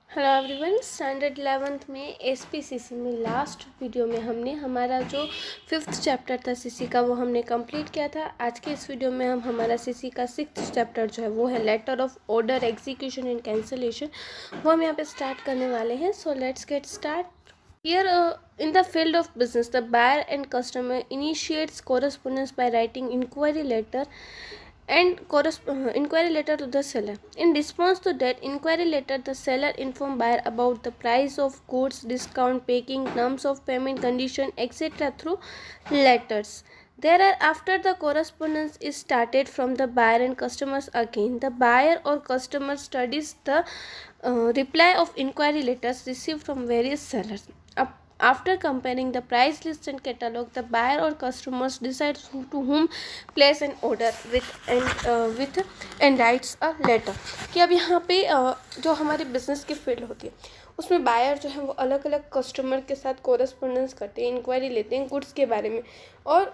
Hello everyone. Standard 11th में SPCC में last video में हमने हमारा जो 5th चैप्टर था सीसी का वो हमने कंप्लीट किया था। आज के इस वीडियो में हम हमारा सीसी का 6th चैप्टर जो है वो है letter of order execution and cancellation, वो हम यहाँ पे स्टार्ट करने वाले हैं। So let's get start. Here, in the field of business, the buyer and customer initiates correspondence by writing inquiry letter inquiry letter to the seller. In response to that inquiry letter, the seller inform buyer about the price of goods, discount, packing, terms of payment, condition, etc. through letters. Thereafter, the correspondence is started from the buyer and customers again. The buyer or customer studies the reply of inquiry letters received from various sellers. After comparing the price list and catalog, the buyer or customers decides to whom place an order with and writes a letter. कि अब यहाँ पे जो हमारे business की field होती है उसमें बायर जो है वो अलग अलग कस्टमर के साथ कोरेस्पोंडेंस करते हैं, इंक्वायरी लेते हैं गुड्स के बारे में, और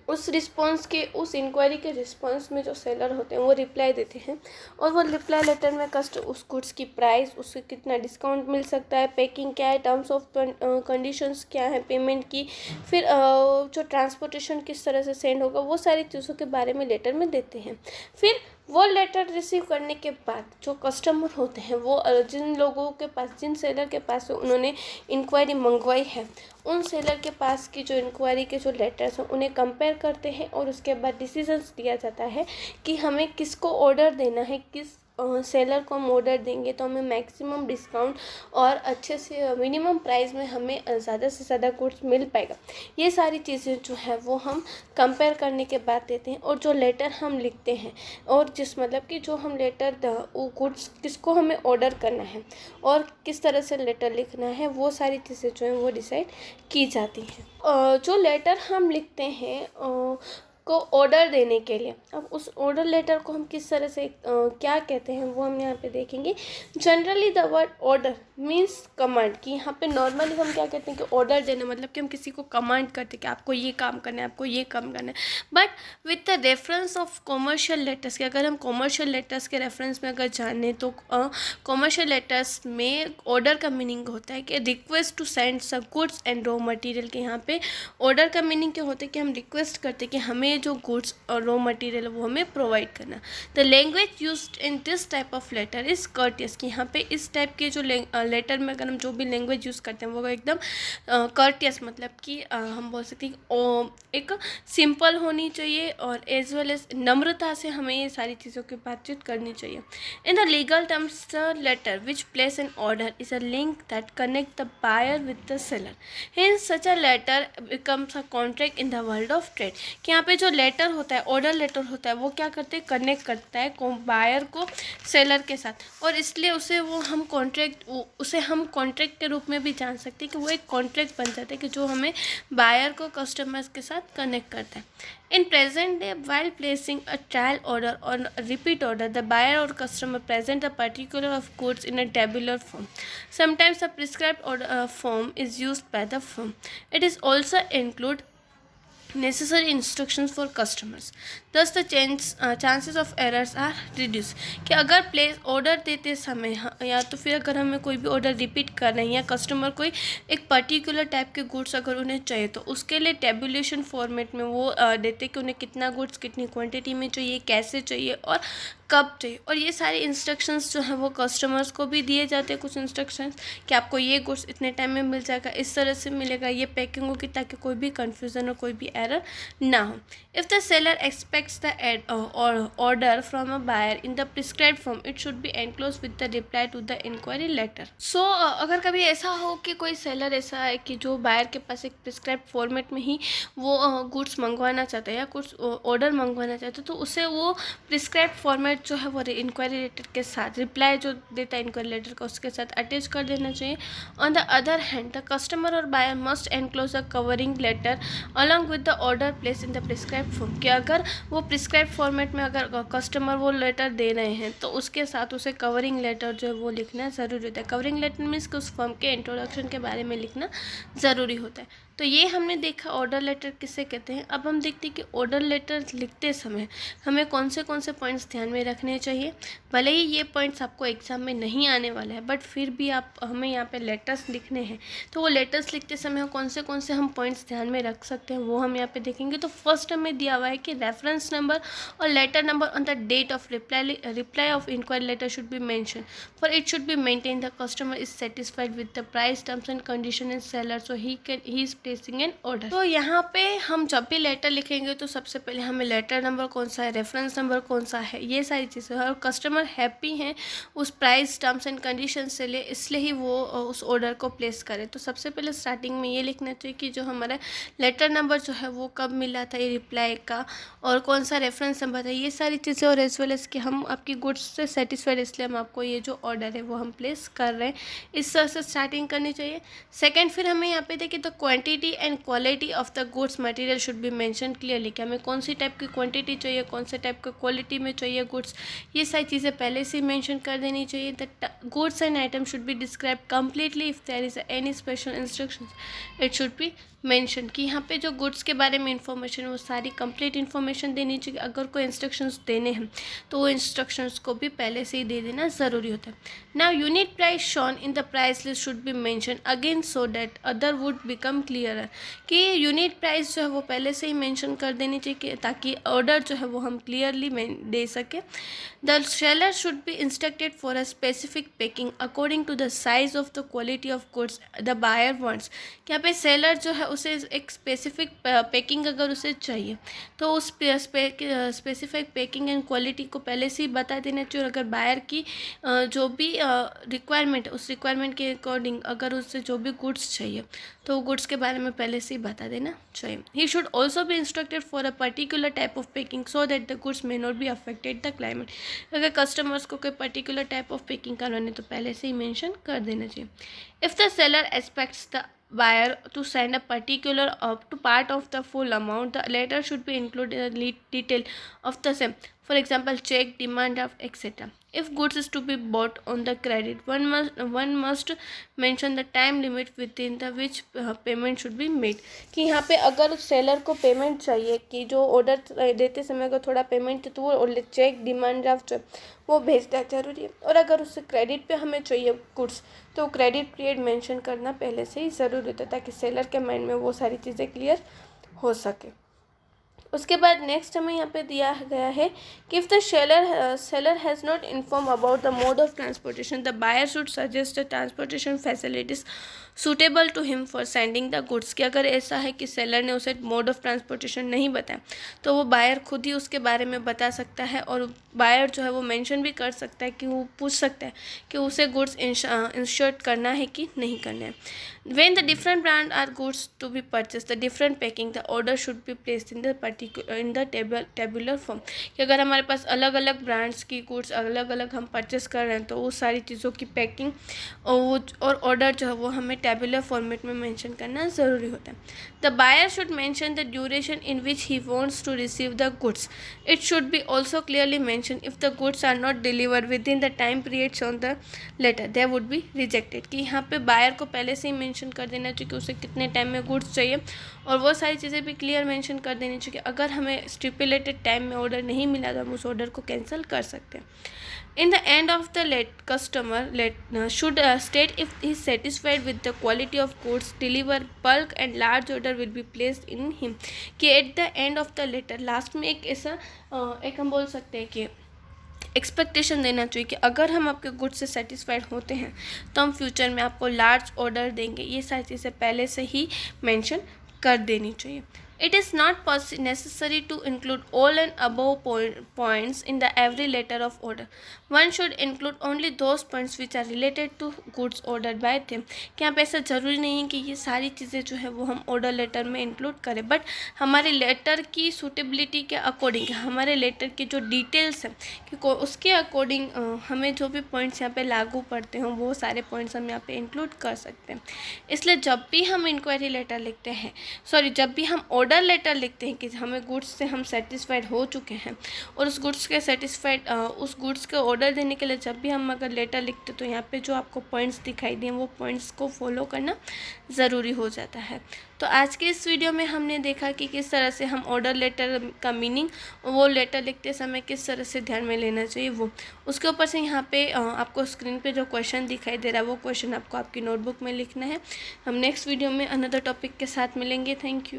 उस इंक्वायरी के रिस्पॉन्स में जो सेलर होते हैं वो रिप्लाई देते हैं, और वो रिप्लाई लेटर में उस गुड्स की प्राइस, उससे कितना डिस्काउंट मिल सकता है, पैकिंग क्या है, टर्म्स ऑफ कंडीशंस क्या है पेमेंट की, फिर जो ट्रांसपोर्टेशन किस तरह से सेंड होगा, वो सारी चीज़ों के बारे में लेटर में देते हैं। फिर वो लेटर रिसीव करने के बाद जो कस्टमर होते हैं वो जिन लोगों के पास, जिन सेलर के पास उन्होंने इंक्वायरी मंगवाई है, उन सेलर के पास की जो इंक्वायरी के जो लेटर्स हैं उन्हें कंपेयर करते हैं, और उसके बाद डिसीजंस दिया जाता है कि हमें किसको ऑर्डर देना है, किस सेलर को हम ऑर्डर देंगे तो हमें मैक्सिमम डिस्काउंट और अच्छे से मिनिमम प्राइस में हमें ज़्यादा से ज़्यादा गुड्स मिल पाएगा। ये सारी चीज़ें जो है वो हम कंपेयर करने के बाद देते हैं। और जो लेटर हम लिखते हैं, और जिस मतलब कि जो हम लेटर गुड्स किसको हमें ऑर्डर करना है और किस तरह से लेटर लिखना है, वो सारी चीज़ें जो हैं वो डिसाइड की जाती हैं। जो लेटर हम लिखते हैं को ऑर्डर देने के लिए, अब उस ऑर्डर लेटर को हम किस तरह से क्या कहते हैं वो हम यहाँ पे देखेंगे। Generally the word order means command, कि यहाँ पे नॉर्मली हम क्या कहते हैं कि ऑर्डर देना मतलब कि हम किसी को कमांड करते हैं कि आपको ये काम करना है, आपको ये काम करना है। But with the reference of commercial letters, कि अगर हम कॉमर्शियल लेटर्स के रेफरेंस में अगर जाने तो कॉमर्शियल लेटर्स में ऑर्डर का मीनिंग होता है कि request to send some goods and raw material. के यहाँ पे ऑर्डर का मीनिंग क्या होता है कि हम रिक्वेस्ट करते हैं कि हमें जो गुड्स और रॉ मटेरियल है वो हमें प्रोवाइड करना। The language used in this type of letter is courteous, कि यहाँ पे इस टाइप के जो लेटर में अगर हम जो भी लैंग्वेज यूज़ करते हैं वो एकदम कर्टियस, मतलब कि हम बोल सकते हैं एक सिंपल होनी चाहिए, और एज वेल एज नम्रता से हमें ये सारी चीज़ों की बातचीत करनी चाहिए। In the legal terms the letter which place an order is a link that connect the buyer with the seller. Hence such a letter becomes a contract in the world of trade. कि यहाँ पे जो letter होता है, order letter होता है, वो क्या करते हैं, कनेक्ट करता है बायर को सेलर के साथ, और इसलिए उसे हम कॉन्ट्रैक्ट के रूप में भी जान सकते हैं कि वो एक कॉन्ट्रैक्ट बन जाता है कि जो हमें बायर को कस्टमर्स के साथ कनेक्ट करता है। In present day, while placing a trial order or a repeat order, the buyer or customer present a particular of goods in a tabular form. Sometimes a prescribed order form is used by the firm. It is also include necessary instructions for customers. Thus the chances of errors are reduced. कि अगर place order देते समय या तो फिर अगर हमें कोई भी ऑर्डर रिपीट कर रहे हैं या कस्टमर कोई एक पर्टिकुलर टाइप के गुड्स अगर उन्हें चाहिए तो उसके लिए टेबुलेशन फॉर्मेट में वो देते कि उन्हें कितना गुड्स कितनी क्वांटिटी में चाहिए, कैसे चाहिए और कब चाहिए। और ये सारे इंस्ट्रक्शंस जो हैं वो कस्टमर्स को भी दिए जाते हैं, कुछ इंस्ट्रक्शंस कि आपको ये गुड्स इतने टाइम में मिल जाएगा, इस तरह से मिलेगा, ये पैकिंग होगी, ताकि कोई भी कन्फ्यूज़न और कोई भी एरर ना हो। If the seller expects the order from a buyer in the prescribed form, it should be enclose with the reply to the enquiry letter. So अगर कभी ऐसा हो कि कोई सेलर ऐसा है कि जो बायर के पास एक प्रिस्क्राइब फॉर्मेट में ही वो गुड्स मंगवाना चाहता है या कुछ ऑर्डर मंगवाना चाहता है, तो उसे वो प्रिस्क्राइब फॉर्मेट जो है वो इंक्वायरी लेटर के साथ, रिप्लाई जो देता है इंक्वायरी लेटर का, उसके साथ अटैच कर देना चाहिए। On the other hand, the customer और buyer must enclose a covering letter along with the order place in the prescribe form. कि अगर वो प्रिस्क्राइब फॉर्मेट में अगर कस्टमर वो लेटर दे रहे हैं तो उसके साथ उसे कवरिंग लेटर जो है वो लिखना ज़रूरी होता है। कवरिंग लेटर मीन्स कि उस फर्म के इंट्रोडक्शन के बारे में लिखना ज़रूरी होता है। तो ये हमने देखा ऑर्डर लेटर किसे कहते हैं। अब हम देखते हैं कि ऑर्डर लेटर लिखते समय हमें कौन से पॉइंट्स ध्यान में रखने चाहिए। भले ही ये पॉइंट्स आपको एग्जाम में नहीं आने वाले हैं, बट फिर भी हमें यहाँ पे लेटर्स लिखने हैं, तो वो लेटर्स लिखते समय कौन से हम पॉइंट्स ध्यान में रख सकते हैं वो हम यहाँ पे देखेंगे। तो फर्स्ट हमें दिया हुआ है कि रेफरेंस नंबर और letter number on the date of reply of inquiry letter should be mention, for it should be maintain the customer is satisfied with the price, terms and condition and seller, so he is placing an order. तो यहाँ पे हम जब भी letter लिखेंगे तो सबसे पहले हमें लेटर नंबर कौन सा है, रेफरेंस नंबर कौन सा है, ये सारी चीज़ें, और कस्टमर हैप्पी हैं उस प्राइस, टर्म्स एंड कंडीशन से इसलिए ही वो उस ऑर्डर को प्लेस करे। तो सबसे पहले स्टार्टिंग में ये लिखना चाहिए कि जो हमारा लेटर नंबर जो है वो कब मिला था ये रिप्लाई का, और कौन सा रेफरेंस नंबर था, ये सारी चीज़ें, और एज वेल एज कि हम आपकी गुड्स से सेटिस्फाइड इसलिए हम आपको ये जो ऑर्डर है वो हम प्लेस कर रहे हैं, इस तरह से स्टार्टिंग करनी चाहिए। सेकंड, फिर हमें यहाँ पे देखिए the quantity and quality of the goods material should be mention clearly, कि हमें कौन सी टाइप की क्वांटिटी चाहिए, कौन से टाइप की क्वालिटी में चाहिए गुड्स, ये सारी चीज़ें पहले से मेंशन कर देनी चाहिए। The goods and item should be describe completely, if there is any special instructions it should be mention, कि यहाँ पे जो गुड्स के बारे में इंफॉर्मेशन है वो सारी कंप्लीट इन्फॉर्मेशन देनी चाहिए। अगर कोई इंस्ट्रक्शंस देने हैं तो वो इंस्ट्रक्शंस को भी पहले से ही दे देना ज़रूरी होता है। Now unit price shown in the price list should be mention again so that other would become clearer, कि यूनिट प्राइस जो है वो पहले से ही मेंशन कर देनी चाहिए ताकि ऑर्डर जो है वो हम क्लियरली दे सकें। The seller should be instructed for a specific packing according to the size of the quality of goods the buyer wants, कि यहाँ पे सेलर जो है उसे एक स्पेसिफिक पैकिंग अगर उसे चाहिए तो उस स्पेसिफिक पैकिंग एंड क्वालिटी को पहले से ही बता देना चाहिए। और अगर बायर की जो भी रिक्वायरमेंट है उस रिक्वायरमेंट के अकॉर्डिंग अगर उससे जो भी गुड्स चाहिए तो वो गुड्स के बारे में पहले से ही बता देना चाहिए। He should also be instructed for a particular type of packing so that the goods may not be affected the climate, अगर कस्टमर्स को कोई पर्टिकुलर टाइप ऑफ पैकिंग करवानी तो पहले से ही मेंशन कर देना चाहिए। If the seller expects the buyer to send a particular up to part of the full amount, the letter should be included in the detail of the same, for example check, demand draft, etc. If goods is to be bought on the credit, one must mention the time limit within the which payment should be made, कि यहाँ पे अगर seller को payment चाहिए कि जो order देते समय अगर थोड़ा पेमेंट तो वो चेक, डिमांड ड्राफ्ट वो भेजना जरूरी है। और अगर उससे क्रेडिट पे हमें चाहिए गुड्स तो क्रेडिट पीरियड मेंशन करना पहले से ही ज़रूरी होता है ताकि सेलर के माइंड में वो सारी चीज़ें क्लियर हो सके। उसके बाद नेक्स्ट हमें यहाँ पे दिया गया है कि if the seller has not inform about the mode of transportation the buyer should suggest the transportation facilities suitable to him for sending the goods, कि अगर ऐसा है कि सेलर ने उसे मोड ऑफ ट्रांसपोर्टेशन नहीं बताया तो वो बायर खुद ही उसके बारे में बता सकता है, और बायर जो है वो मेंशन भी कर सकता है कि वो पूछ सकता है कि उसे गुड्स इंश्योर्ड करना है कि नहीं करना है। When the different brand are goods to be purchased, the different packing, the order should be placed in the tabular form, कि अगर हमारे पास अलग अलग ब्रांड्स की गुड्स अलग अलग हम परचेस कर रहे हैं तो वो सारी चीज़ों की पैकिंग और ऑर्डर जो है वो हमें टेबुलर फॉर्मेट में मेंशन करना ज़रूरी होता है। The buyer should mention the duration in which he wants to receive the goods, it should be also clearly mention if the goods are not deliver within the time periods on the letter they would be rejected, कि यहाँ पे buyer को पहले से ही mention कर देना चाहिए कि उसे कितने टाइम में गुड्स चाहिए, और वो सारी चीज़ें भी क्लियर मेंशन कर देनी चाहिए कि अगर हमें स्टिपुलेटेड टाइम में ऑर्डर नहीं मिला तो हम उस ऑर्डर को कैंसिल कर सकते हैं। In the end of the customer should state if he is satisfied with the quality of goods delivered, bulk and large order will be placed in him, कि at the end of the letter last में एक ऐसा एक हम बोल सकते हैं कि एक्सपेक्टेशन देना चाहिए कि अगर हम आपके गुड्स से सेटिस्फाइड होते हैं तो हम फ्यूचर में आपको लार्ज ऑर्डर देंगे, ये सारी चीज़ें पहले से ही मेंशन कर देनी चाहिए। It is not necessary to include all and above points in the every letter of order. One should include only those points which are related to goods ordered by them. कि यहाँ पे ऐसा ज़रूरी नहीं है कि ये सारी चीज़ें जो है वो हम ऑर्डर लेटर में इंक्लूड करें, बट हमारे लेटर की सूटेबिलिटी के अकॉर्डिंग, हमारे लेटर की जो डिटेल्स हैं कि उसके अकॉर्डिंग हमें जो भी पॉइंट्स यहाँ पे लागू पड़ते हैं वो सारे पॉइंट्स हम यहाँ पे इंक्लूड कर सकते हैं। इसलिए जब भी हम इंक्वायरी लेटर लिखते हैं, जब भी हम ऑर्डर लेटर लिखते हैं कि हमें गुड्स से हम सेटिस्फाइड हो चुके हैं और उस गुड्स के ऑर्डर देने के लिए जब भी हम अगर लेटर लिखते तो यहाँ पे जो आपको पॉइंट्स दिखाई दिए वो पॉइंट्स को फॉलो करना ज़रूरी हो जाता है। तो आज के इस वीडियो में हमने देखा कि किस तरह से हम ऑर्डर लेटर का मीनिंग, वो लेटर लिखते समय किस तरह से ध्यान में लेना चाहिए वो, उसके ऊपर से यहाँ पे आपको स्क्रीन पे जो क्वेश्चन दिखाई दे रहा है वो क्वेश्चन आपको आपकी नोटबुक में लिखना है। हम नेक्स्ट वीडियो में अनदर टॉपिक के साथ मिलेंगे। Thank you.